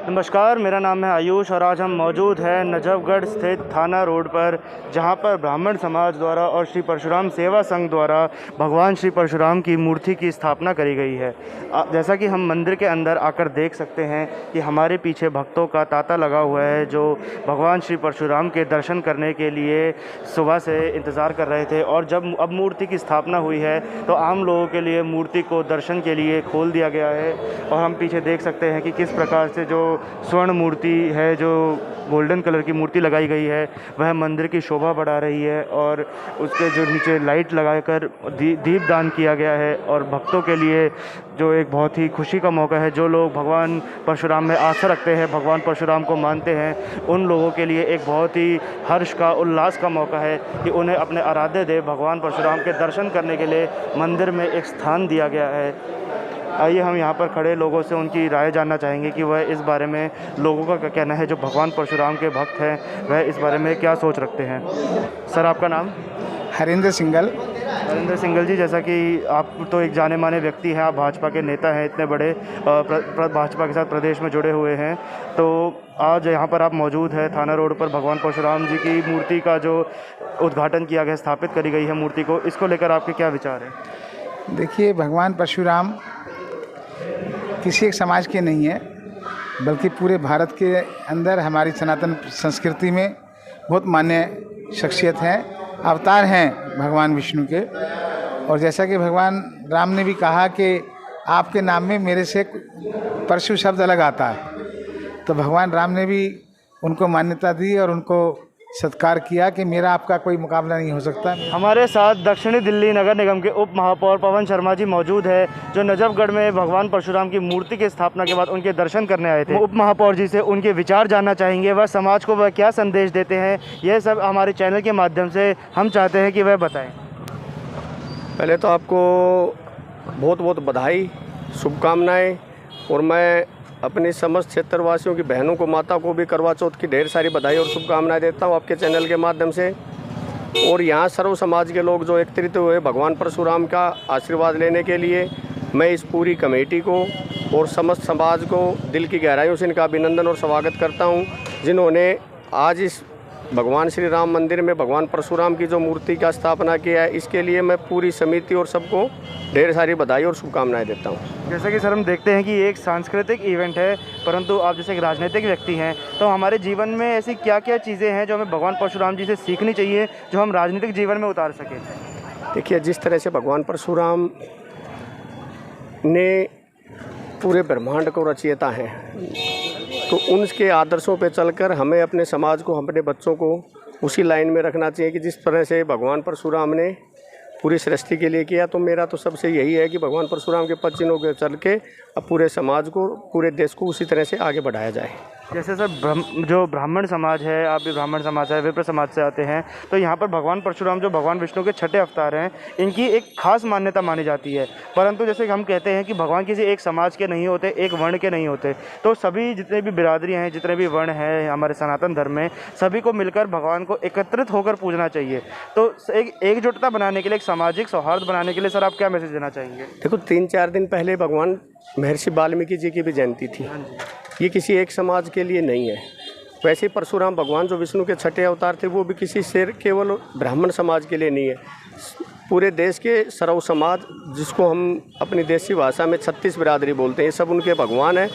नमस्कार, मेरा नाम है आयुष और आज हम मौजूद हैं नजफगढ़ स्थित थाना रोड पर, जहां पर ब्राह्मण समाज द्वारा और श्री परशुराम सेवा संघ द्वारा भगवान श्री परशुराम की मूर्ति की स्थापना करी गई है। जैसा कि हम मंदिर के अंदर आकर देख सकते हैं कि हमारे पीछे भक्तों का तांता लगा हुआ है, जो भगवान श्री परशुराम के दर्शन करने के लिए सुबह से इंतज़ार कर रहे थे। और जब अब मूर्ति की स्थापना हुई है तो आम लोगों के लिए मूर्ति को दर्शन के लिए खोल दिया गया है। और हम पीछे देख सकते हैं कि किस प्रकार से जो स्वर्ण मूर्ति है, जो गोल्डन कलर की मूर्ति लगाई गई है, वह मंदिर की शोभा बढ़ा रही है। और उसके जो नीचे लाइट लगाकर दीप दान किया गया है। और भक्तों के लिए जो एक बहुत ही खुशी का मौका है, जो लोग भगवान परशुराम में आस्था रखते हैं, भगवान परशुराम को मानते हैं, उन लोगों के लिए एक बहुत ही हर्ष का, उल्लास का मौका है कि उन्हें अपने आराध्य देव भगवान परशुराम के दर्शन करने के लिए मंदिर में एक स्थान दिया गया है। आइए हम यहाँ पर खड़े लोगों से उनकी राय जानना चाहेंगे कि वह इस बारे में, लोगों का क्या कहना है, जो भगवान परशुराम के भक्त हैं वह इस बारे में क्या सोच रखते हैं। सर, आपका नाम? हरिंदर सिंघल। हरिंदर सिंघल जी, जैसा कि आप तो एक जाने माने व्यक्ति हैं, आप भाजपा के नेता हैं, इतने बड़े भाजपा के साथ प्रदेश में जुड़े हुए हैं, तो आज यहाँ पर आप मौजूद हैं थाना रोड पर, भगवान परशुराम जी की मूर्ति का जो उद्घाटन किया गया, स्थापित करी गई है मूर्ति को, इसको लेकर आपके क्या विचार हैं? देखिए, भगवान परशुराम किसी एक समाज के नहीं है, बल्कि पूरे भारत के अंदर हमारी सनातन संस्कृति में बहुत मान्य शख्सियत हैं, अवतार हैं भगवान विष्णु के। और जैसा कि भगवान राम ने भी कहा कि आपके नाम में मेरे से परशु शब्द अलग आता है, तो भगवान राम ने भी उनको मान्यता दी और उनको सत्कार किया कि मेरा आपका कोई मुकाबला नहीं हो सकता। हमारे साथ दक्षिणी दिल्ली नगर निगम के उप महापौर पवन शर्मा जी मौजूद है, जो नजफगढ़ में भगवान परशुराम की मूर्ति की स्थापना के बाद उनके दर्शन करने आए थे। उप महापौर जी से उनके विचार जानना चाहेंगे, वह समाज को वह क्या संदेश देते हैं, यह सब हमारे चैनल के माध्यम से हम चाहते हैं कि वह बताएं। पहले तो आपको बहुत बहुत बधाई, शुभकामनाएँ। और मैं अपनी समस्त क्षेत्रवासियों की बहनों को, माता को भी करवा चौथ की ढेर सारी बधाई और शुभकामनाएं देता हूं आपके चैनल के माध्यम से। और यहाँ सर्व समाज के लोग जो एकत्रित हुए भगवान परशुराम का आशीर्वाद लेने के लिए, मैं इस पूरी कमेटी को और समस्त समाज को दिल की गहराइयों से इनका अभिनंदन और स्वागत करता हूँ, जिन्होंने आज इस भगवान श्री राम मंदिर में भगवान परशुराम की जो मूर्ति का स्थापना किया है। इसके लिए मैं पूरी समिति और सबको ढेर सारी बधाई और शुभकामनाएं देता हूं। जैसा कि सर हम देखते हैं कि ये एक सांस्कृतिक इवेंट है, परंतु आप जैसे एक राजनीतिक व्यक्ति हैं, तो हमारे जीवन में ऐसी क्या क्या चीज़ें हैं जो हमें भगवान परशुराम जी से सीखनी चाहिए, जो हम राजनीतिक जीवन में उतार सकें? देखिए, जिस तरह से भगवान परशुराम ने पूरे ब्रह्मांड को रचयिता है, तो उनके आदर्शों पे चलकर हमें अपने समाज को, अपने बच्चों को उसी लाइन में रखना चाहिए कि जिस तरह से भगवान परशुराम ने पूरी सृष्टि के लिए किया। तो मेरा तो सबसे यही है कि भगवान परशुराम के पद चिन्हों के चल के अब पूरे समाज को, पूरे देश को उसी तरह से आगे बढ़ाया जाए। जैसे सर जो ब्राह्मण समाज है, आप भी ब्राह्मण समाज है, विप्र समाज से आते हैं, तो यहाँ पर भगवान परशुराम जो भगवान विष्णु के छठे अवतार हैं, इनकी एक खास मान्यता मानी जाती है। परंतु जैसे हम कहते हैं कि भगवान किसी एक समाज के नहीं होते, एक वर्ण के नहीं होते, तो सभी जितने भी बिरादरियाँ हैं, जितने भी वर्ण हैं हमारे सनातन धर्म में, सभी को मिलकर भगवान को एकत्रित होकर पूजना चाहिए। तो एक एकजुटता बनाने के लिए, एक सामाजिक सौहार्द बनाने के लिए सर आप क्या मैसेज देना चाहेंगे? देखो, 3-4 दिन पहले भगवान महर्षि वाल्मीकि जी की भी जयंती थी। ये किसी एक समाज के लिए नहीं है। वैसे परशुराम भगवान जो विष्णु के छठे अवतार थे, वो भी किसी शेर केवल ब्राह्मण समाज के लिए नहीं है। पूरे देश के सर्व समाज, जिसको हम अपनी देसी भाषा में 36 बिरादरी बोलते हैं, ये सब उनके भगवान हैं।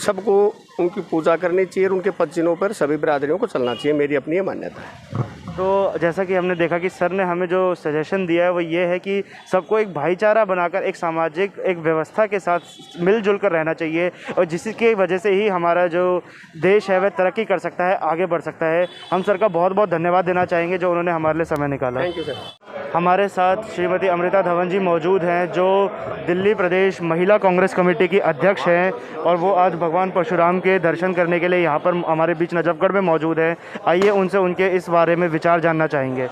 सबको उनकी पूजा करनी चाहिए और उनके पद चिन्हों पर सभी बिरादरियों को चलना चाहिए, मेरी अपनी मान्यता है। तो जैसा कि हमने देखा कि सर ने हमें जो सजेशन दिया है वो ये है कि सबको एक भाईचारा बनाकर, एक सामाजिक एक व्यवस्था के साथ मिलजुल कर रहना चाहिए, और जिसकी वजह से ही हमारा जो देश है वह तरक्की कर सकता है, आगे बढ़ सकता है। हम सर का बहुत बहुत धन्यवाद देना चाहेंगे जो उन्होंने हमारे लिए समय निकाला। Thank you sir. हमारे साथ श्रीमती अमृता धवन जी मौजूद हैं, जो दिल्ली प्रदेश महिला कांग्रेस कमेटी की अध्यक्ष हैं, और वो आज भगवान परशुराम के दर्शन करने के लिए यहाँ पर हमारे बीच नजफगढ़ में मौजूद हैं। आइए उनसे उनके इस बारे में विचार जानना चाहेंगे।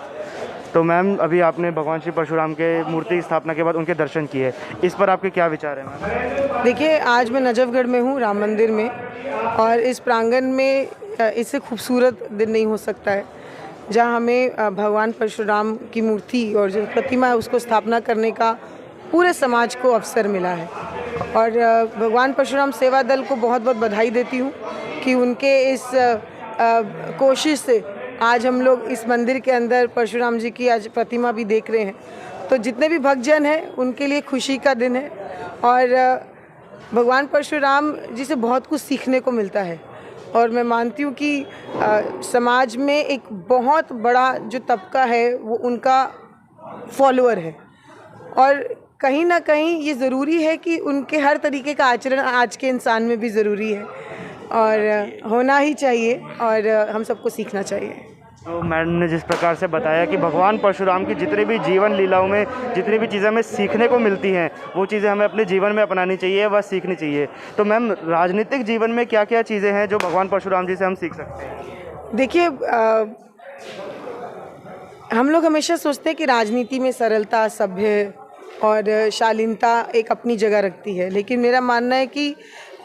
तो मैम, अभी आपने भगवान श्री परशुराम के मूर्ति स्थापना के बाद उनके दर्शन किए, इस पर आपके क्या विचार हैं मैम? देखिए, आज मैं नजफगढ़ में हूँ, राम मंदिर में, और इस प्रांगण में इससे खूबसूरत दिन नहीं हो सकता है, जहाँ हमें भगवान परशुराम की मूर्ति और जो प्रतिमा है उसको स्थापना करने का पूरे समाज को अवसर मिला है। और भगवान परशुराम सेवा दल को बहुत बहुत बधाई देती हूँ कि उनके इस कोशिश से आज हम लोग इस मंदिर के अंदर परशुराम जी की आज प्रतिमा भी देख रहे हैं। तो जितने भी भक्तजन हैं उनके लिए खुशी का दिन है और भगवान परशुराम जी से बहुत कुछ सीखने को मिलता है। और मैं मानती हूँ कि समाज में एक बहुत बड़ा जो तबका है वो उनका फॉलोअर है और कहीं ना कहीं ये ज़रूरी है कि उनके हर तरीके का आचरण आज के इंसान में भी ज़रूरी है और होना ही चाहिए और हम सबको सीखना चाहिए। तो मैडम ने जिस प्रकार से बताया कि भगवान परशुराम की जितनी भी जीवन लीलाओं में जितनी भी चीज़ें हमें सीखने को मिलती हैं वो चीज़ें हमें अपने जीवन में अपनानी चाहिए व सीखनी चाहिए। तो मैम, राजनीतिक जीवन में क्या क्या चीज़ें हैं जो भगवान परशुराम जी से हम सीख सकते हैं? देखिए, हम लोग हमेशा सोचते हैं कि राजनीति में सरलता, सभ्य और शालीनता एक अपनी जगह रखती है, लेकिन मेरा मानना है कि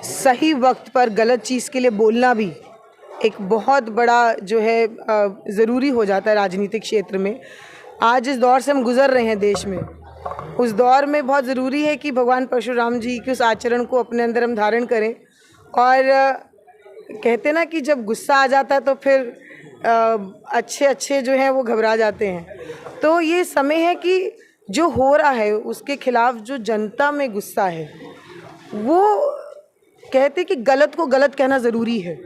सही वक्त पर गलत चीज़ के लिए बोलना भी एक बहुत बड़ा जो है ज़रूरी हो जाता है राजनीतिक क्षेत्र में। आज इस दौर से हम गुज़र रहे हैं देश में, उस दौर में बहुत ज़रूरी है कि भगवान परशुराम जी के उस आचरण को अपने अंदर हम धारण करें। और कहते ना कि जब गुस्सा आ जाता है तो फिर अच्छे जो हैं वो घबरा जाते हैं। तो ये समय है कि जो हो रहा है उसके खिलाफ जो जनता में गुस्सा है, वो कहते कि गलत को गलत कहना ज़रूरी है,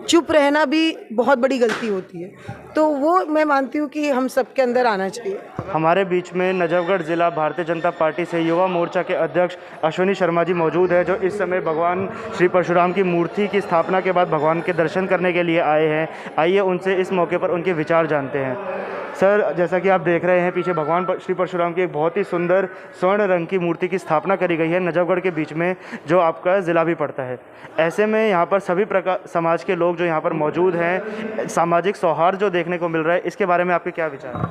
चुप रहना भी बहुत बड़ी गलती होती है। तो वो मैं मानती हूँ कि हम सबके अंदर आना चाहिए। हमारे बीच में नजफगढ़ ज़िला भारतीय जनता पार्टी से युवा मोर्चा के अध्यक्ष अश्विनी शर्मा जी मौजूद है, जो इस समय भगवान श्री परशुराम की मूर्ति की स्थापना के बाद भगवान के दर्शन करने के लिए आए हैं। आइए उनसे इस मौके पर उनके विचार जानते हैं। सर, जैसा कि आप देख रहे हैं पीछे भगवान श्री परशुराम की एक बहुत ही सुंदर स्वर्ण रंग की मूर्ति की स्थापना करी गई है नजफगढ़ के बीच में, जो आपका ज़िला भी पड़ता है। ऐसे में यहाँ पर सभी प्रकार समाज के लोग जो यहाँ पर मौजूद हैं, सामाजिक सौहार्द जो देखने को मिल रहा है, इसके बारे में आपके क्या विचार हैं?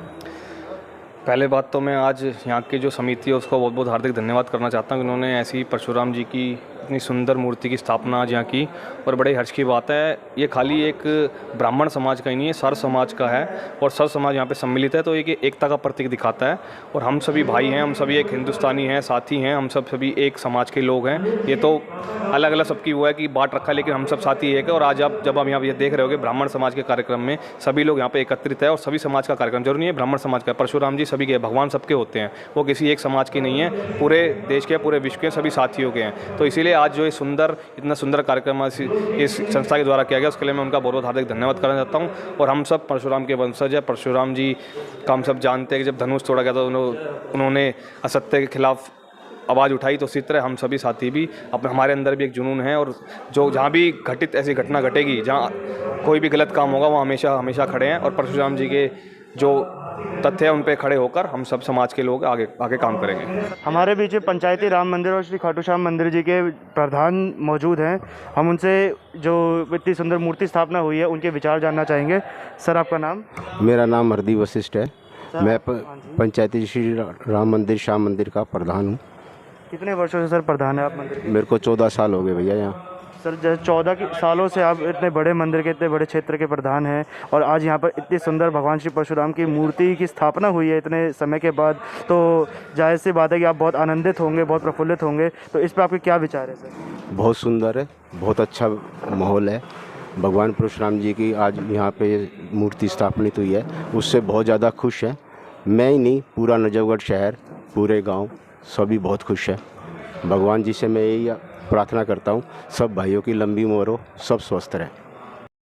पहले बात तो मैं आज यहाँ की जो समिति है उसको बहुत बहुत हार्दिक धन्यवाद करना चाहता हूँ कि उन्होंने ऐसी परशुराम जी की इतनी सुंदर मूर्ति की स्थापना आज यहाँ की। और बड़े हर्ष की बात है, ये खाली एक ब्राह्मण समाज का ही नहीं है, सर समाज का है और सर समाज यहाँ पे सम्मिलित है। तो ये एकता का प्रतीक दिखाता है और हम सभी भाई हैं, हम सभी एक हिंदुस्तानी हैं, साथी हैं, हम सब सभी एक समाज के लोग हैं। ये तो अलग अलग सबकी वो है कि बांट रखा है, लेकिन हम सब साथी एक है। और आज आप जब आप यहाँ ये देख रहे होगे ब्राह्मण समाज के कार्यक्रम में सभी लोग यहाँ पे एकत्रित है और सभी समाज का कार्यक्रम जरूरी नहीं है ब्राह्मण समाज का, परशुराम जी सभी के, भगवान सबके होते हैं, वो किसी एक समाज के नहीं है, पूरे देश के, पूरे विश्व के सभी साथियों के हैं। तो इसीलिए आज जो ये इतना सुंदर कार्यक्रम इस संस्था के द्वारा किया गया, उसके लिए मैं उनका बहुत बहुत हार्दिक धन्यवाद करना चाहता हूँ। और हम सब परशुराम के वंशज है। परशुराम जी का हम सब जानते हैं कि जब धनुष तोड़ा गया तो उन्होंने असत्य के खिलाफ आवाज़ उठाई, तो इसी तरह हम सभी साथी भी हमारे अंदर भी एक जुनून है और जो जहाँ भी घटित ऐसी घटना घटेगी, जहाँ कोई भी गलत काम होगा, वहाँ हमेशा हमेशा खड़े हैं और परशुराम जी के जो तथ्य है उन पे खड़े होकर हम सब समाज के लोग आगे काम करेंगे। हमारे बीच में पंचायती राम मंदिर और श्री खाटू श्याम मंदिर जी के प्रधान मौजूद हैं। हम उनसे जो इतनी सुंदर मूर्ति स्थापना हुई है उनके विचार जानना चाहेंगे। सर, आपका नाम? मेरा नाम हरदीप वशिष्ठ है। मैं पंचायती श्री राम मंदिर श्याम मंदिर का प्रधान हूँ। कितने वर्षों से सर प्रधान है आप मंदिर के? मेरे को 14 साल हो गए भैया यहाँ। सर, जैसे 14 सालों से आप इतने बड़े मंदिर के, इतने बड़े क्षेत्र के प्रधान हैं और आज यहाँ पर इतनी सुंदर भगवान श्री परशुराम की मूर्ति की स्थापना हुई है इतने समय के बाद, तो जाहिर सी बात है कि आप बहुत आनंदित होंगे, बहुत प्रफुल्लित होंगे। तो इस पर आपके क्या विचार है सर? बहुत सुंदर है, बहुत अच्छा माहौल है। भगवान परशुराम जी की आज यहाँ पे मूर्ति स्थापित हुई है, उससे बहुत ज़्यादा खुश है। मैं ही नहीं, पूरा नजफगढ़ शहर, पूरे गाँव सभी बहुत खुश है। भगवान जी से मैं यही प्रार्थना करता हूँ, सब भाइयों की लंबी उम्र हो, सब स्वस्थ रहें।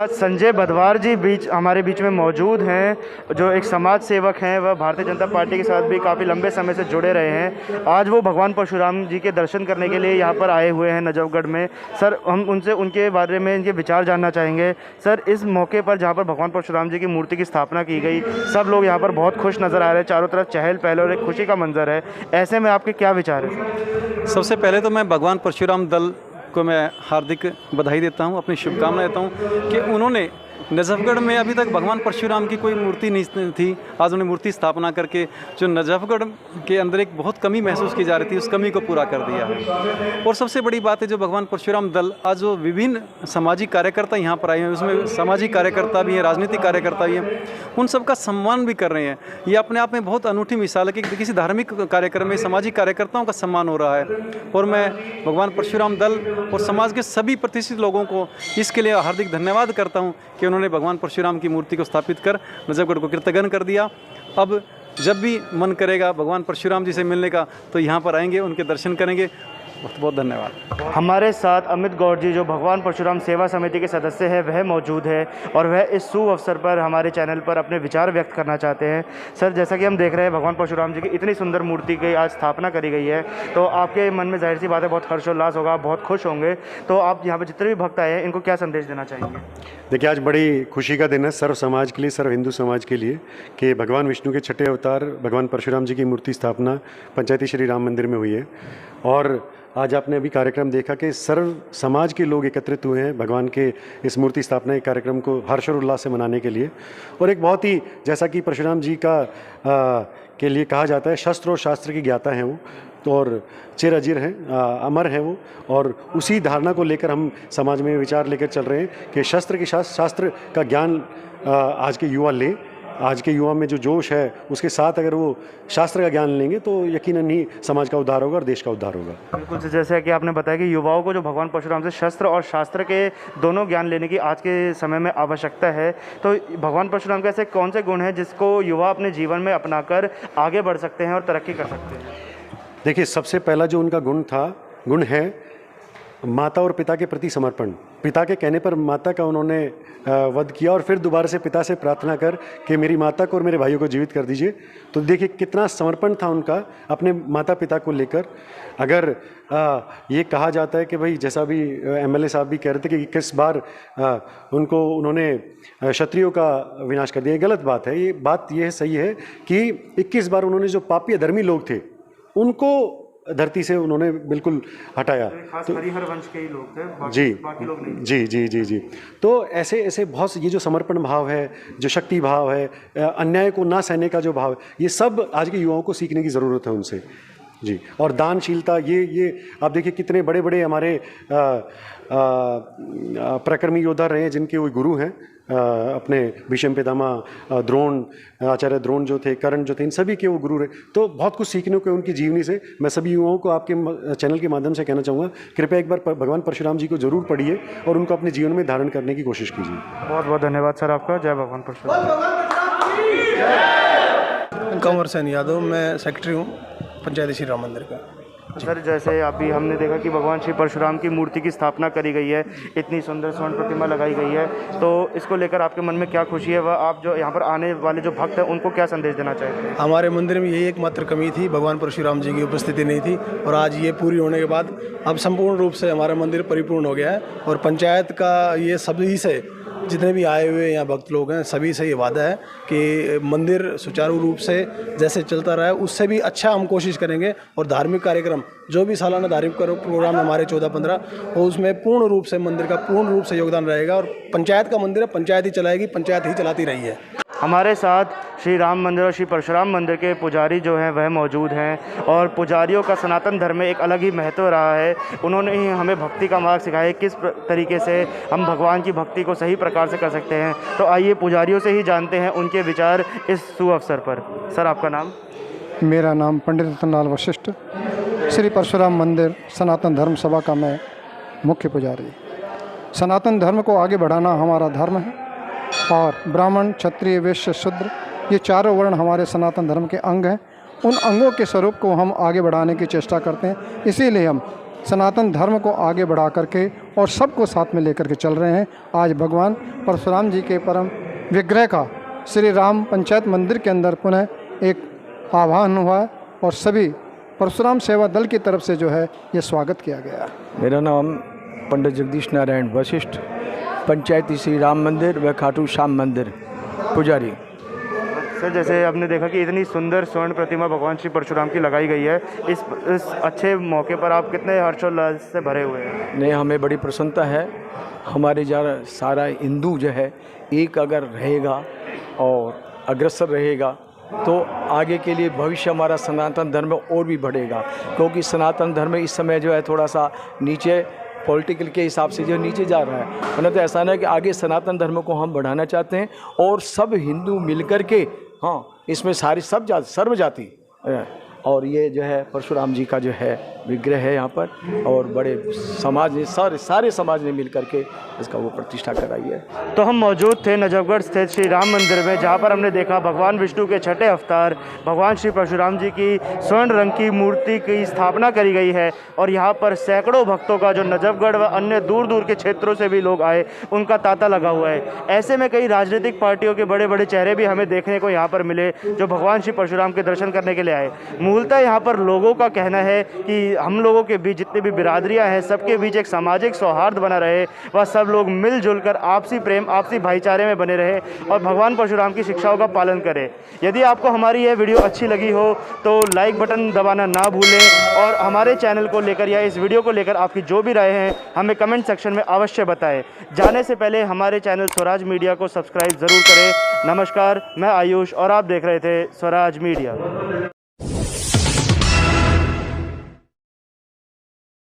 संजय बदवार जी हमारे बीच में मौजूद हैं, जो एक समाज सेवक हैं, वह भारतीय जनता पार्टी के साथ भी काफ़ी लंबे समय से जुड़े रहे हैं। आज वो भगवान परशुराम जी के दर्शन करने के लिए यहाँ पर आए हुए हैं नजफगढ़ में। सर, हम उनसे उनके बारे में इनके विचार जानना चाहेंगे। सर, इस मौके पर जहाँ पर भगवान परशुराम जी की मूर्ति की स्थापना की गई, सब लोग यहाँ पर बहुत खुश नज़र आ रहे हैं, चारों तरफ चहल पहल और एक खुशी का मंजर है। ऐसे में आपके क्या विचार है? सबसे पहले तो मैं भगवान परशुराम दल को मैं हार्दिक बधाई देता हूं, अपनी शुभकामनाएं देता हूं कि उन्होंने नजफगढ़ में अभी तक भगवान परशुराम की कोई मूर्ति नहीं थी। आज उन्हें मूर्ति स्थापना करके जो नजफगढ़ के अंदर एक बहुत कमी महसूस की जा रही थी, उस कमी को पूरा कर दिया है। और सबसे बड़ी बात है जो भगवान परशुराम दल आज जो विभिन्न सामाजिक कार्यकर्ता यहाँ पर आए हैं, उसमें सामाजिक कार्यकर्ता भी हैं, राजनीतिक कार्यकर्ता भी हैं, उन सबका सम्मान भी कर रहे हैं। ये अपने आप में बहुत अनूठी मिसाल है कि किसी धार्मिक कार्यक्रम में सामाजिक कार्यकर्ताओं का सम्मान हो रहा है। और मैं भगवान परशुराम दल और समाज के सभी प्रतिष्ठित लोगों को इसके लिए हार्दिक धन्यवाद करता हूँ कि उन्होंने भगवान परशुराम की मूर्ति को स्थापित कर नजफगढ़ को कीर्तन कर दिया। अब जब भी मन करेगा भगवान परशुराम जी से मिलने का तो यहाँ पर आएंगे, उनके दर्शन करेंगे। बहुत बहुत धन्यवाद। हमारे साथ अमित गौड़ जी जो भगवान परशुराम सेवा समिति के सदस्य हैं वह मौजूद है और वह इस शुभ अवसर पर हमारे चैनल पर अपने विचार व्यक्त करना चाहते हैं। सर, जैसा कि हम देख रहे हैं भगवान परशुराम जी की इतनी सुंदर मूर्ति की आज स्थापना करी गई है, तो आपके मन में जाहिर सी बात है बहुत हर्षोल्लास होगा, बहुत खुश होंगे। तो आप यहाँ पर जितने भी भक्त आए हैं इनको क्या संदेश देना चाहेंगे? देखिए, आज बड़ी खुशी का दिन है सर्व समाज के लिए, सर्व हिंदू समाज के लिए कि भगवान विष्णु के छठे अवतार भगवान परशुराम जी की मूर्ति स्थापना पंचायती श्री राम मंदिर में हुई है। और आज आपने अभी कार्यक्रम देखा कि सर्व समाज के लोग एकत्रित हुए हैं भगवान के इस मूर्ति स्थापना के कार्यक्रम को हर्ष और उल्लास से मनाने के लिए। और एक बहुत ही, जैसा कि परशुराम जी का के लिए कहा जाता है, शस्त्र और शास्त्र की ज्ञाता हैं वो, तो और चिर अजीर हैं, अमर हैं वो। और उसी धारणा को लेकर हम समाज में विचार लेकर चल रहे हैं कि शस्त्र के शास्त्र का ज्ञान आज के युवा लें। आज के युवा में जो जोश है उसके साथ अगर वो शास्त्र का ज्ञान लेंगे तो यकीनन ही समाज का उद्धार होगा और देश का उद्धार होगा। बिल्कुल, जैसे कि आपने बताया कि युवाओं को जो भगवान परशुराम से शस्त्र और शास्त्र के दोनों ज्ञान लेने की आज के समय में आवश्यकता है, तो भगवान परशुराम के ऐसे कौन से गुण हैं जिसको युवा अपने जीवन में अपनाकर आगे बढ़ सकते हैं और तरक्की कर सकते हैं? देखिए, सबसे पहला जो उनका गुण है माता और पिता के प्रति समर्पण। पिता के कहने पर माता का उन्होंने वध किया और फिर दोबारा से पिता से प्रार्थना कर कि मेरी माता को और मेरे भाइयों को जीवित कर दीजिए। तो देखिए कितना समर्पण था उनका अपने माता पिता को लेकर। अगर ये कहा जाता है कि भाई, जैसा भी एमएलए साहब भी कह रहे थे कि 21 बार उन्होंने क्षत्रियों का विनाश कर दिया, गलत बात है। ये बात ये सही है कि 21 बार उन्होंने जो पापी अधर्मी लोग थे उनको धरती से उन्होंने बिल्कुल हटाया। तो हरिहर वंश के ही लोग थे, जी, बाकी लोग नहीं। जी जी जी जी। तो ऐसे बहुत ये जो समर्पण भाव है, जो शक्ति भाव है, अन्याय को ना सहने का जो भाव है, ये सब आज के युवाओं को सीखने की ज़रूरत है उनसे जी। और दानशीलता, ये आप देखिए कितने बड़े बड़े हमारे पराक्रमी योद्धा रहे हैं जिनके वो गुरु हैं। अपने भीष्म पितामह द्रोण, आचार्य द्रोण जो थे, कर्ण जो थे, इन सभी के वो गुरु रहे। तो बहुत कुछ सीखने को उनकी जीवनी से। मैं सभी युवाओं को आपके चैनल के माध्यम से कहना चाहूँगा, कृपया एक बार भगवान परशुराम जी को जरूर पढ़िए और उनको अपने जीवन में धारण करने की कोशिश कीजिए। बहुत बहुत धन्यवाद सर आपका। जय भगवान परशुराम। कंवर सेन यादव, मैं सेक्रेटरी हूँ पंचायती श्री राम मंदिर का। सर, जैसे अभी हमने देखा कि भगवान श्री परशुराम की मूर्ति की स्थापना करी गई है, इतनी सुंदर स्वर्ण प्रतिमा लगाई गई है, तो इसको लेकर आपके मन में क्या खुशी है, वह आप जो यहाँ पर आने वाले जो भक्त हैं उनको क्या संदेश देना चाहते हैं? हमारे मंदिर में यही एकमात्र कमी थी, भगवान परशुराम जी की उपस्थिति नहीं थी, और आज ये पूरी होने के बाद अब संपूर्ण रूप से हमारा मंदिर परिपूर्ण हो गया है। और पंचायत का ये सभी से, जितने भी आए हुए यहाँ भक्त लोग हैं, सभी से ये वादा है कि मंदिर सुचारू रूप से जैसे चलता रहा है उससे भी अच्छा हम कोशिश करेंगे। और धार्मिक कार्यक्रम, जो भी सालाना धार्मिक प्रोग्राम हमारे 14-15, और उसमें पूर्ण रूप से मंदिर का पूर्ण रूप से योगदान रहेगा। और पंचायत का मंदिर है, पंचायत ही चलाएगी, पंचायत ही चलाती रही है। हमारे साथ श्री राम मंदिर और श्री परशुराम मंदिर के पुजारी जो हैं वह मौजूद हैं, और पुजारियों का सनातन धर्म में एक अलग ही महत्व रहा है। उन्होंने ही हमें भक्ति का मार्ग सिखाया है, किस तरीके से हम भगवान की भक्ति को सही प्रकार से कर सकते हैं। तो आइए पुजारियों से ही जानते हैं उनके विचार इस शुभ अवसर पर। सर, आपका नाम? मेरा नाम पंडित रतनलाल वशिष्ठ, श्री परशुराम मंदिर सनातन धर्म सभा का मैं मुख्य पुजारी। सनातन धर्म को आगे बढ़ाना हमारा धर्म है, और ब्राह्मण, क्षत्रिय, वैश्य, शूद्र, ये चारों वर्ण हमारे सनातन धर्म के अंग हैं। उन अंगों के स्वरूप को हम आगे बढ़ाने की चेष्टा करते हैं। इसीलिए हम सनातन धर्म को आगे बढ़ा करके और सबको साथ में लेकर के चल रहे हैं। आज भगवान परशुराम जी के परम विग्रह का श्री राम पंचायत मंदिर के अंदर पुनः एक आह्वान हुआ है, और सभी परशुराम सेवा दल की तरफ से जो है ये स्वागत किया गया। मेरा नाम पंडित जगदीश नारायण वशिष्ठ, पंचायती श्री राम मंदिर व खाटू श्याम मंदिर पुजारी। सर जैसे आपने देखा कि इतनी सुंदर स्वर्ण प्रतिमा भगवान श्री परशुराम की लगाई गई है, इस अच्छे मौके पर आप कितने हर्षोल्लास से भरे हुए हैं? नहीं, हमें बड़ी प्रसन्नता है। हमारे जहाँ सारा हिंदू जो है एक अगर रहेगा और अग्रसर रहेगा तो आगे के लिए भविष्य हमारा सनातन धर्म और भी बढ़ेगा, क्योंकि सनातन धर्म इस समय जो है थोड़ा सा नीचे पॉलिटिकल के हिसाब से जो नीचे जा रहा है। मतलब तो ऐसा नहीं कि आगे सनातन धर्म को हम बढ़ाना चाहते हैं और सब हिंदू मिलकर के, हाँ, इसमें सारी सब जाति सर्व जाति, और ये जो है परशुराम जी का जो है विग्रह है यहाँ पर, और बड़े समाज ने सारे समाज ने मिल करके इसका वो प्रतिष्ठा कराई है। तो हम मौजूद थे नजफगढ़ स्थित श्री राम मंदिर में, जहाँ पर हमने देखा भगवान विष्णु के छठे अवतार भगवान श्री परशुराम जी की स्वर्ण रंग की मूर्ति की स्थापना करी गई है। और यहाँ पर सैकड़ों भक्तों का, जो नजफगढ़ व अन्य दूर दूर के क्षेत्रों से भी लोग आए, उनका तांता लगा हुआ है। ऐसे में कई राजनीतिक पार्टियों के बड़े बड़े चेहरे भी हमें देखने को यहाँ पर मिले, जो भगवान श्री परशुराम के दर्शन करने के लिए आए। मूलतः यहाँ पर लोगों का कहना है कि हम लोगों के बीच जितनी भी बिरादरियाँ हैं, सबके बीच एक सामाजिक सौहार्द बना रहे, वह सब लोग मिलजुल कर आपसी प्रेम, आपसी भाईचारे में बने रहे और भगवान परशुराम की शिक्षाओं का पालन करें। यदि आपको हमारी यह वीडियो अच्छी लगी हो तो लाइक बटन दबाना ना भूलें, और हमारे चैनल को लेकर या इस वीडियो को लेकर आपकी जो भी राय हैं हमें कमेंट सेक्शन में अवश्य बताएं। जाने से पहले हमारे चैनल स्वराज मीडिया को सब्सक्राइब ज़रूर करें। नमस्कार, मैं आयुष और आप देख रहे थे स्वराज मीडिया।